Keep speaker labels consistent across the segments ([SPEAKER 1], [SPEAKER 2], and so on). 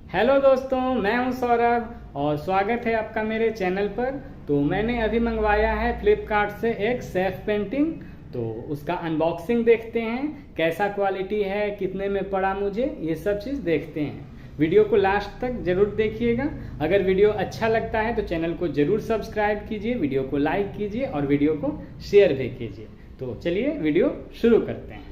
[SPEAKER 1] Hello दोस्तों, मैं हूं सौरभ और स्वागत है आपका मेरे चैनल पर। तो मैंने अभी मंगवाया है फ्लिपकार्ट से एक सेल्फ पेंटिंग। तो उसका अनबॉक्सिंग देखते हैं, कैसा क्वालिटी है, कितने में पड़ा मुझे, ये सब चीज़ देखते हैं। वीडियो को लास्ट तक जरूर देखिएगा। अगर वीडियो अच्छा लगता है तो चैनल को जरूर सब्सक्राइब कीजिए, वीडियो को लाइक कीजिए और वीडियो को शेयर भी कीजिए। तो चलिए वीडियो शुरू करते हैं।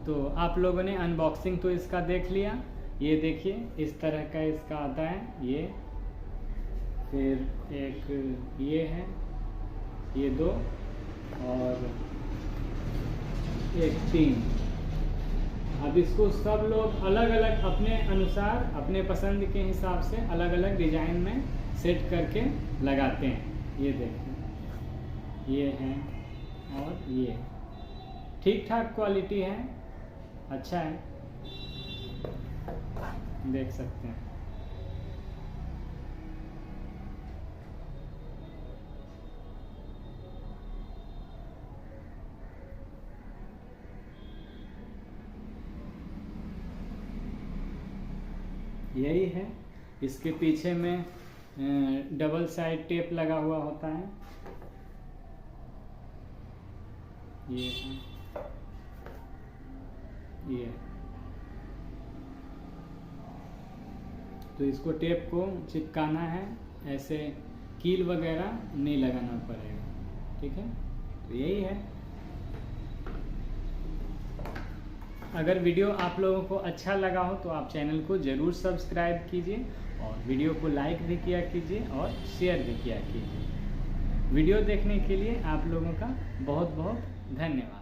[SPEAKER 1] तो आप लोगों ने अनबॉक्सिंग तो इसका देख लिया। ये देखिए, इस तरह का इसका आता है। ये फिर एक ये है, ये दो और एक तीन। अब इसको सब लोग अलग अलग अपने अनुसार, अपने पसंद के हिसाब से अलग अलग डिजाइन में सेट करके लगाते हैं। ये देखिए, ये है और ये ठीक ठाक क्वालिटी है, अच्छा है, देख सकते हैं। यही है, इसके पीछे में डबल साइड टेप लगा हुआ होता है। ये है, ये तो इसको टेप को चिपकाना है, ऐसे कील वगैरह नहीं लगाना पड़ेगा। ठीक है, तो यही है। अगर वीडियो आप लोगों को अच्छा लगा हो तो आप चैनल को ज़रूर सब्सक्राइब कीजिए और वीडियो को लाइक भी किया कीजिए और शेयर भी किया कीजिए। वीडियो देखने के लिए आप लोगों का बहुत बहुत धन्यवाद।